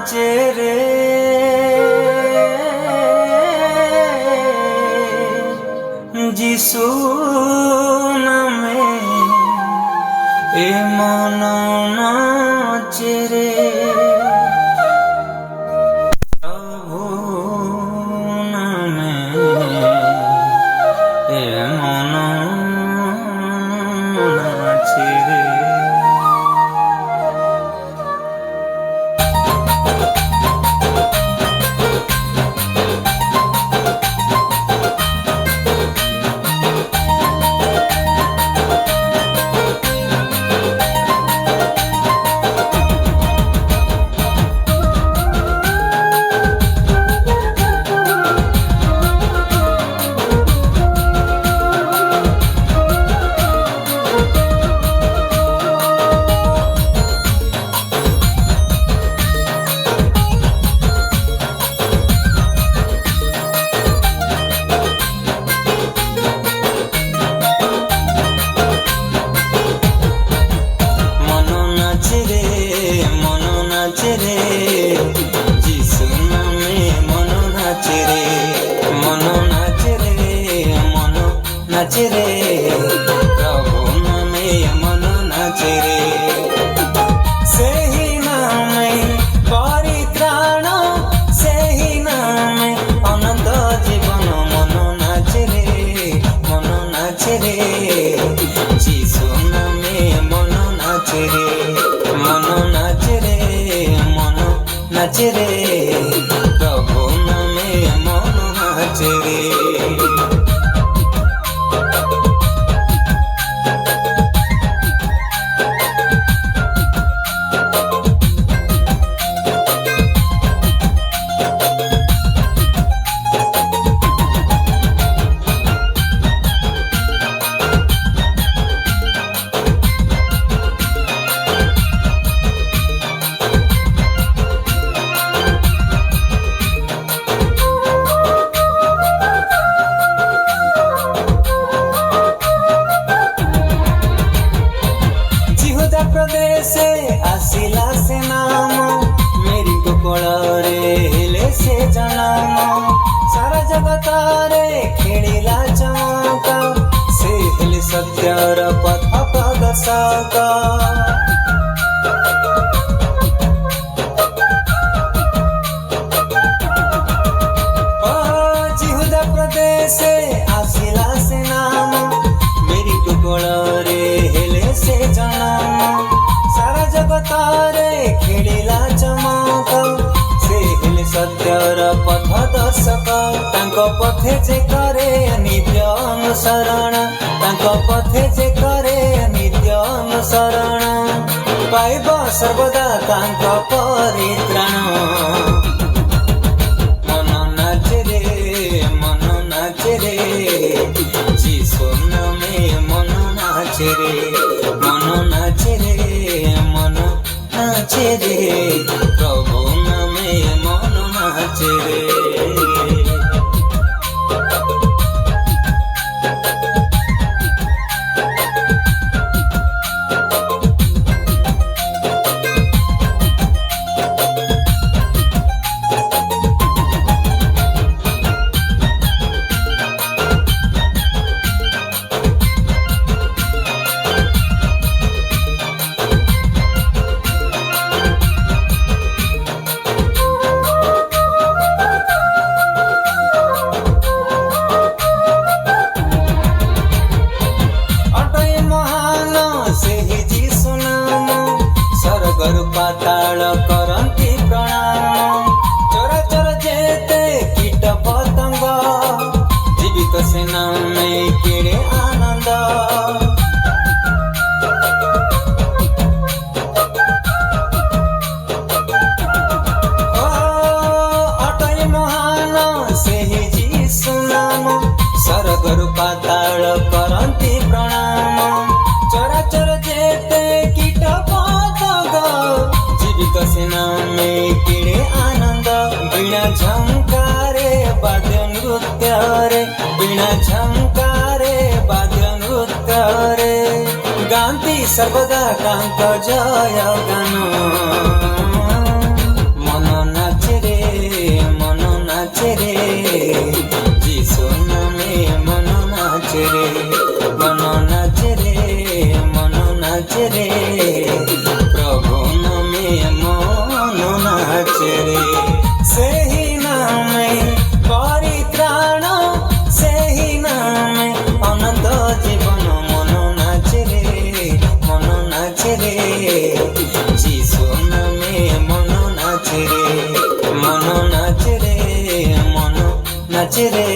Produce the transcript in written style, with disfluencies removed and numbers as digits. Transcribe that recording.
नाचे रे যিশু নামে এ মন নাচে রে প্রভু নামে এ মন নাচে রে। যিশু নামে মন নাচে রে, মন নাচে রে, মন নাচে রে, প্রভু নামে মন নাচে রে। ସେହି ନାମେ ପରିତ୍ରାଣ, ସେହି ନାମେ ଅନନ୍ତ ଜୀବନ। ମନ ନାଚେ ରେ, ମନ ନାଚେ ରେ, যিশু নামে মন নাচে রে, মন নাচে রে, মন নাচে রে, প্রভু নামে মন নাচে রে। प्रदेशे आसिला से नाम, मेरी कोकଳରେ हेले से जनाम। सारा जगतारे खेलिला चमक, से हेले सत्यर पथ प्रदर्शक। जिहुदा प्रदेशे आसिला से नाम, मेरी कोकଳରେ हेले से जनाम। सारा जगतारे खेलिला चमक, से हेले सत्यर पथ दर्शक। तांक पथे जे करे नित्य अनुसरण, तांक पथे जे करे नित्य अनुसरण। पाइब सर्वदा तांक परित्राण। मन नाचे रे, मन नाचे रे, যিশু নামে মন নাচে রে, মন নাচে রে, মন নাচে রে, প্রভু নামে মন নাচে রে। पाताल करंती प्रणाम। चराचर जेते कीट पतंग, जीवित से नामे केड़े आनंद। अटई महान सेहि যিশু नाम, सरगरु पाताल करंती प्रणाम। चराचर जेते कीट पतंग, जीवित से नामे केड़े आनंद। बिना झंकारे वाद्य नृत्य रे, बिना झंकारे वाद्य नृत्य रे, गांती सर्वदा कांत जय गान। मन নাচে রে, যিশু নামে মন নাচে রে, মন নাচে রে, মন নাচে রে, প্রভু নামে মন নাচে রে। ସେହି ନାମେ ପରିତ୍ରାଣ, ସେହି ନାମେ ଅନନ୍ତ ଜୀବନ। ମନ ନାଚେ ରେ, ମନ ନାଚେ ରେ, ଯୀଶୁ ନାମେ ମନ ନାଚେ ରେ, ମନ ନାଚେ ରେ, ମନ ନାଚେ ରେ।